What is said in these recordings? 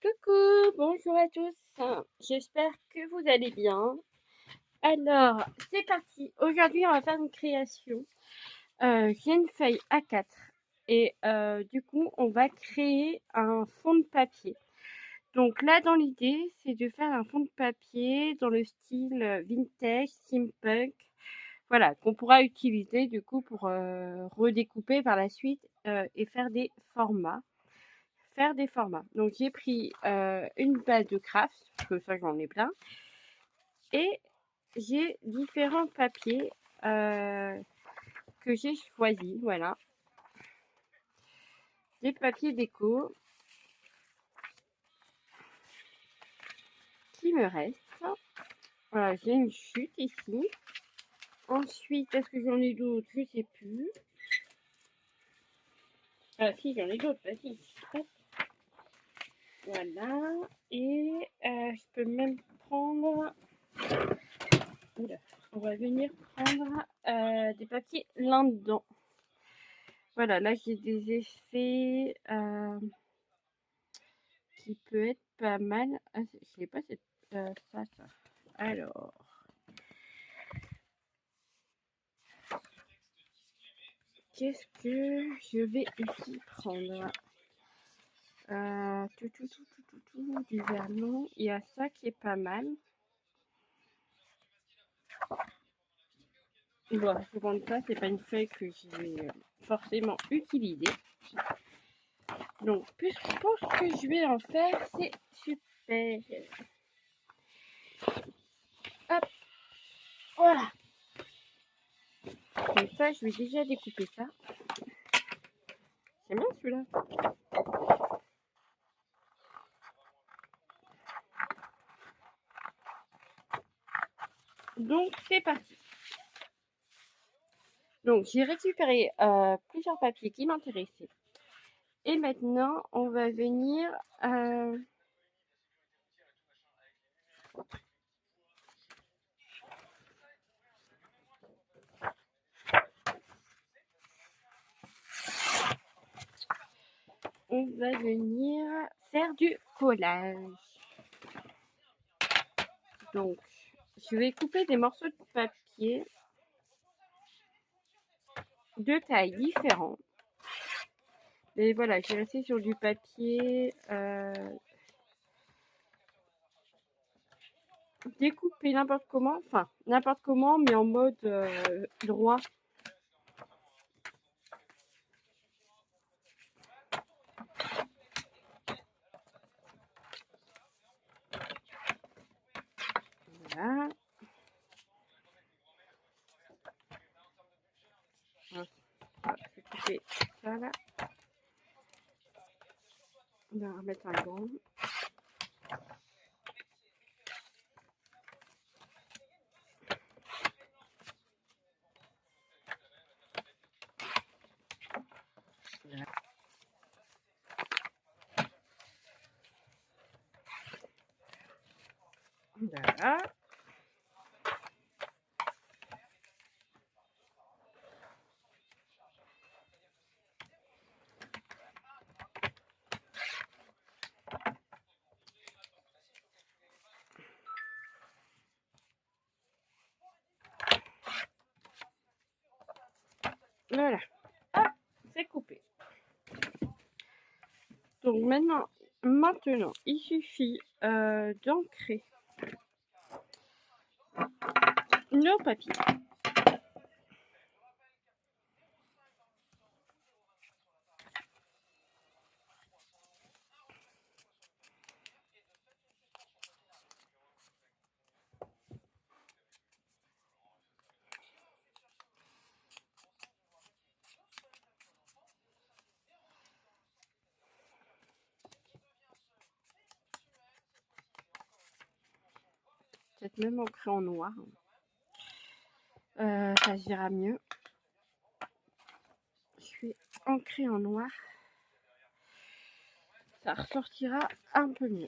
Coucou, bonjour à tous. J'espère que vous allez bien. Alors, c'est parti. Aujourd'hui, on va faire une création. J'ai une feuille A4 et du coup, on va créer un fond de papier. Donc là, dans l'idée, c'est de faire un fond de papier dans le style vintage, steampunk. Voilà, qu'on pourra utiliser du coup pour redécouper par la suite et faire des formats. Donc j'ai pris une base de craft, parce que ça j'en ai plein, et j'ai différents papiers que j'ai choisis. Voilà, des papiers déco qui me restent. Voilà, j'ai une chute ici. Ensuite, est-ce que j'en ai d'autres? Je sais plus. Ah si, j'en ai d'autres, vas-y. Hop. Voilà, et je peux même prendre... Oula, on va venir prendre des papiers là-dedans. Voilà, là j'ai des effets qui peut être pas mal. Ah, je sais pas, c'est ça. Alors, qu'est-ce que je vais ici prendre du vernon. Il y a ça qui est pas mal. Bon, je vais prendre ça, c'est pas une feuille que je vais forcément utiliser. Donc, plus pour ce que je vais en faire, c'est super. Hop, voilà. Donc ça, je vais déjà découper ça. C'est bien celui-là. Donc, c'est parti. Donc, j'ai récupéré plusieurs papiers qui m'intéressaient. Et maintenant, on va venir... on va venir faire du collage. Donc, je vais couper des morceaux de papier de tailles différentes. Et voilà, j'ai resté sur du papier découpé n'importe comment, enfin n'importe comment, mais en mode droit. Voilà. Je vais couper ça là. On va remettre un gant. Voilà. Voilà. Ah, c'est coupé. Donc maintenant, il suffit d'ancrer nos papiers. Peut-être même ancrer en noir. Ça ira mieux. Je vais ancrer en noir. Ça ressortira un peu mieux.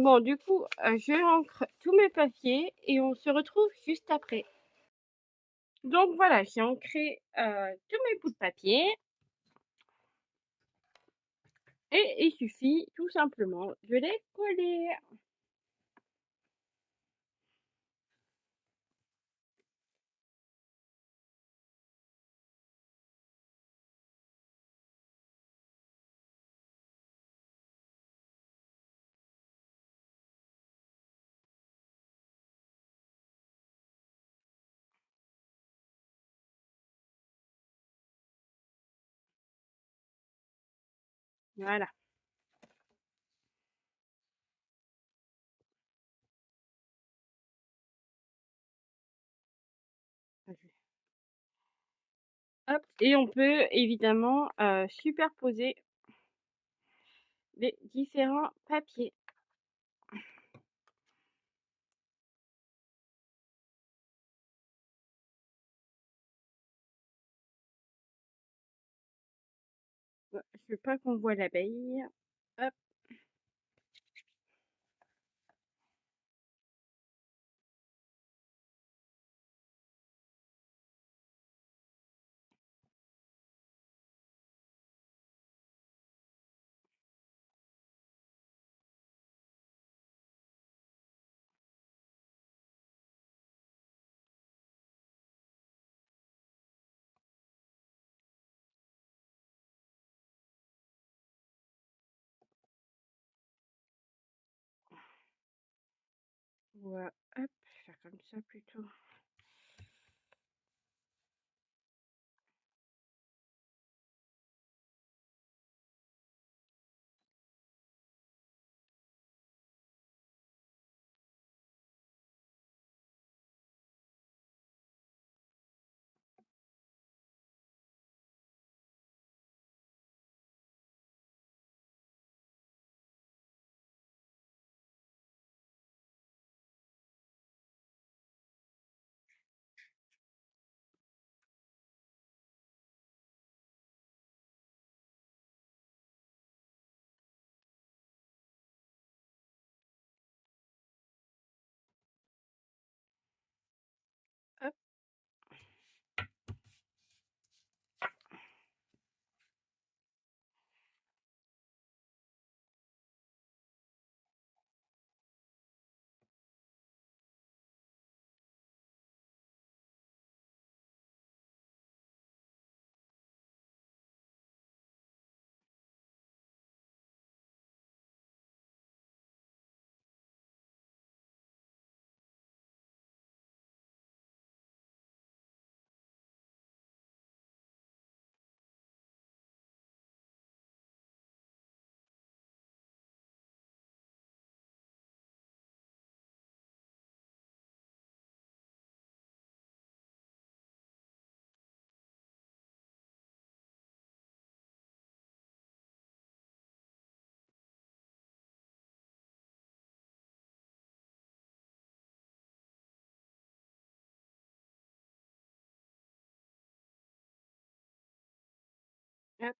Bon, du coup, je encre tous mes papiers et on se retrouve juste après. Donc voilà, j'ai ancré, tous mes bouts de papier et il suffit tout simplement de les coller. Voilà. Hop, et on peut évidemment, superposer les différents papiers. Je veux pas qu'on voit l'abeille. Hop, voilà, hop, je vais faire comme ça plutôt. Hop, hop.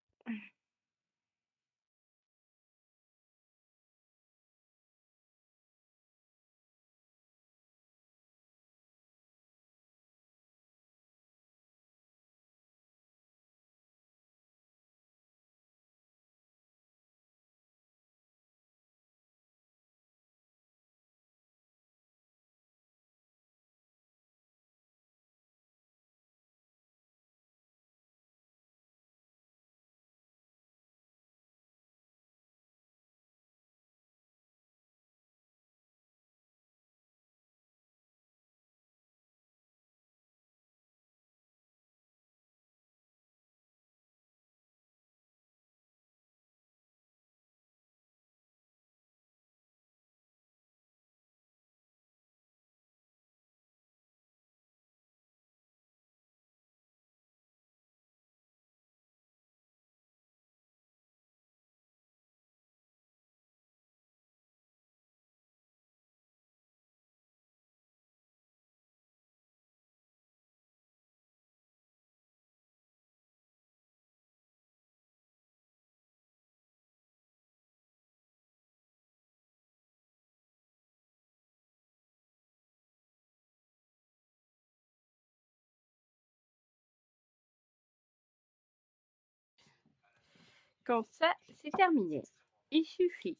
Quand ça, c'est terminé, il suffit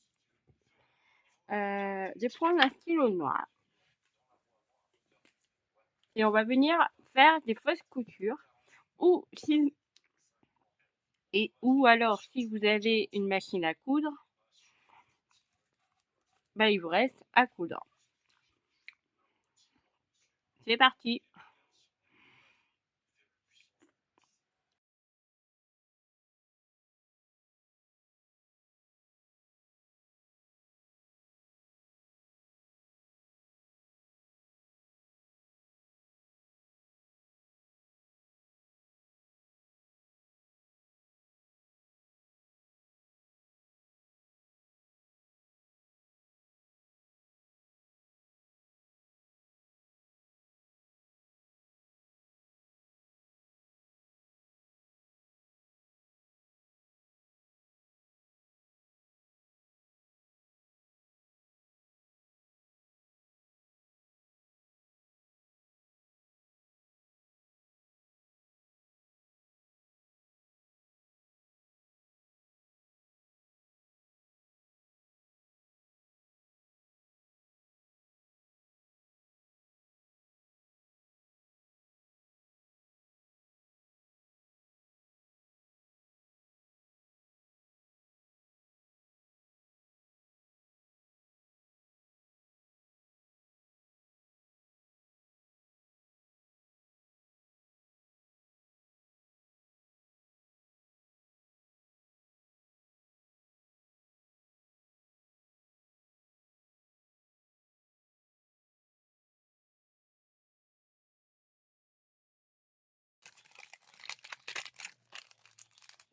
de prendre un stylo noir et on va venir faire des fausses coutures ou alors si vous avez une machine à coudre, bah, il vous reste à coudre. C'est parti.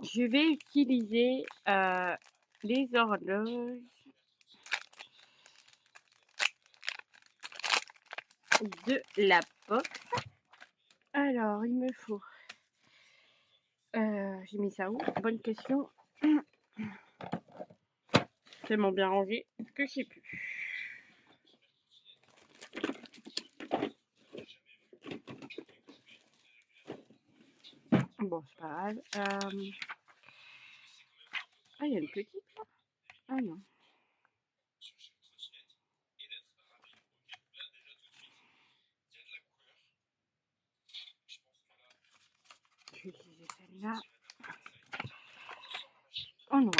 Je vais utiliser les horloges de la box. Alors, il me faut... j'ai mis ça où? Bonne question. Tellement bien rangé que je sais plus. Bon, c'est pas grave. Ah, il y a une petite là? Ah non. Je vais utiliser celle-là. Oh non.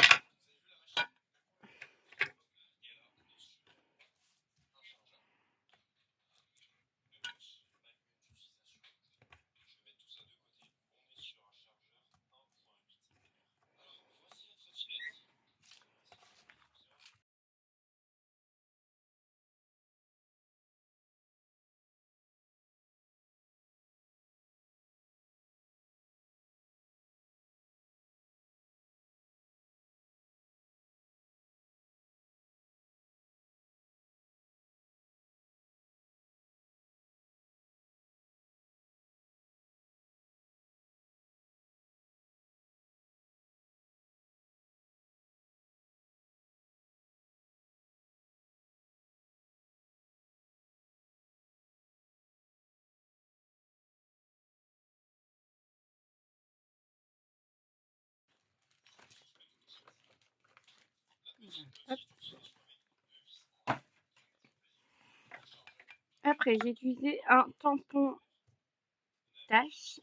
Hop. Après, j'ai utilisé un tampon tache.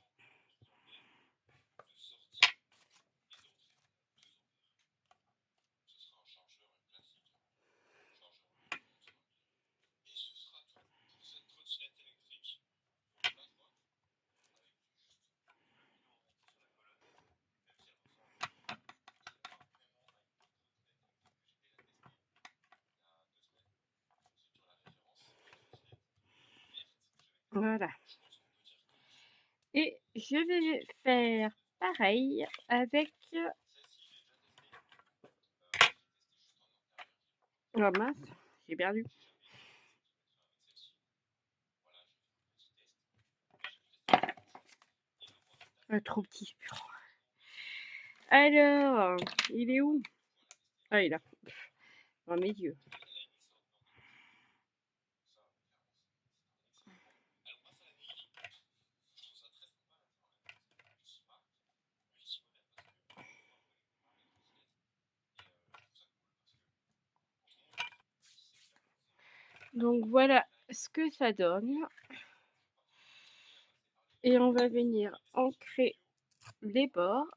Voilà. Et je vais faire pareil avec... Oh mince, j'ai perdu. Trop petit. Alors, il est où? Ah, il est là. Dans mes yeux. Donc voilà ce que ça donne. Et on va venir ancrer les bords.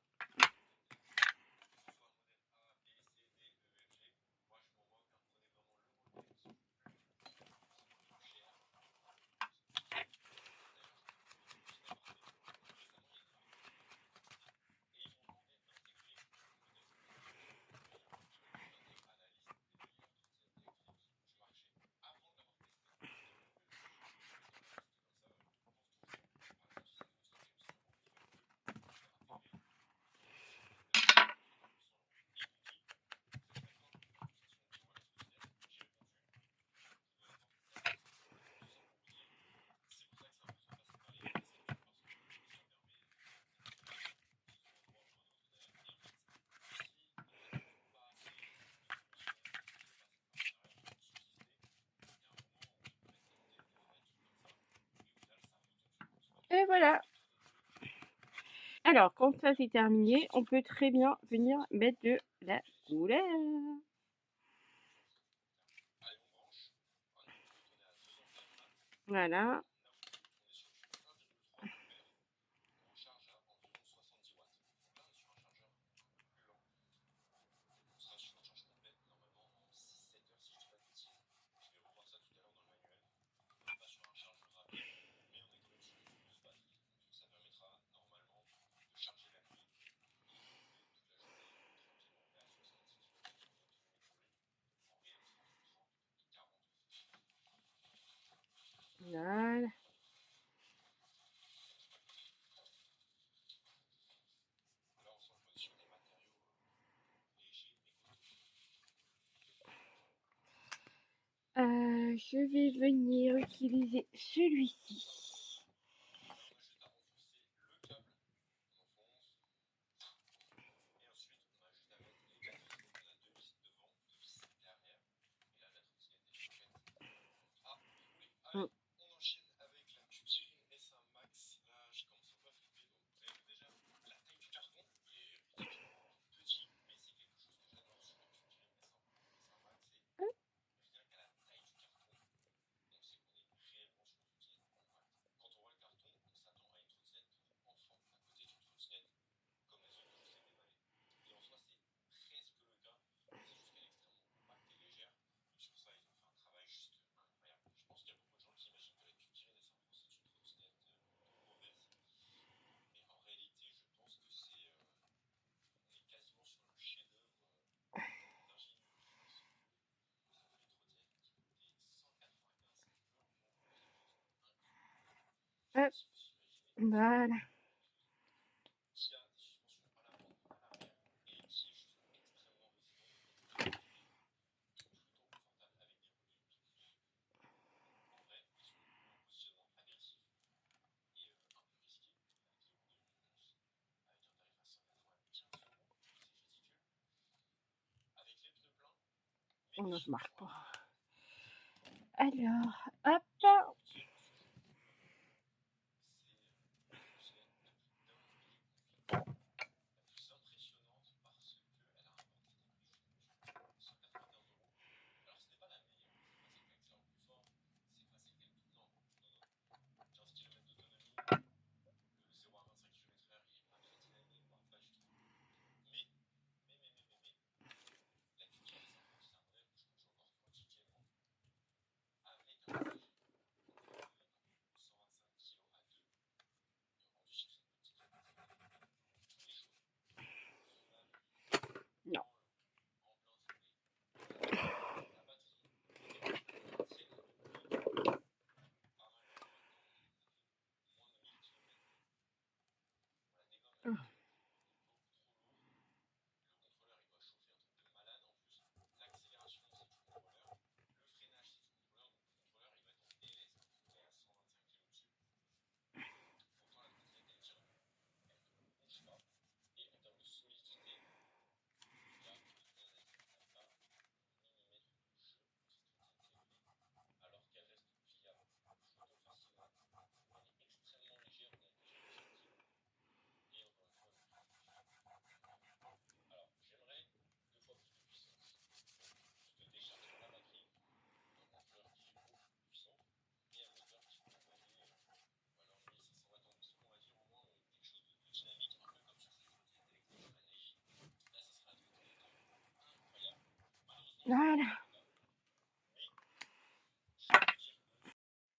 Et voilà. Alors, quand ça c'est terminé, on peut très bien venir mettre de la couleur. Voilà. Voilà. Je vais venir utiliser celui-ci. Mm. Hop. Voilà. Oh non, je marche pas. Alors, hop. Voilà.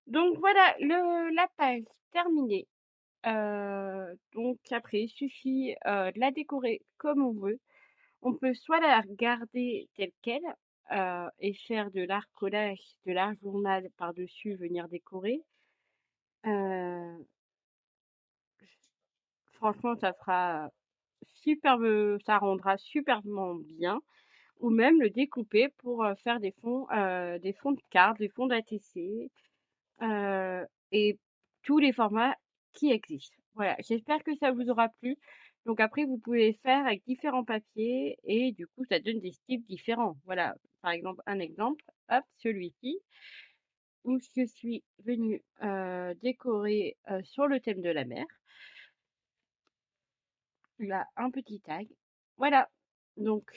Donc voilà, la page terminée. Donc après, il suffit de la décorer comme on veut. On peut soit la garder telle quelle et faire de l'art collage, de l'art journal par-dessus, venir décorer. Euh, Franchement, ça fera superbe, ça rendra superbement bien. Ou même le découper pour faire des fonds de cartes, des fonds d'ATC et tous les formats qui existent. Voilà, j'espère que ça vous aura plu. Donc après, vous pouvez les faire avec différents papiers et du coup, ça donne des styles différents. Voilà, par exemple, un exemple, hop, celui-ci, où je suis venue décorer sur le thème de la mer. Là, un petit tag. Voilà, donc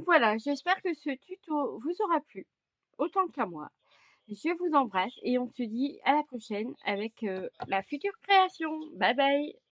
voilà, j'espère que ce tuto vous aura plu, autant qu'à moi. Je vous embrasse et on se dit à la prochaine avec la future création. Bye bye!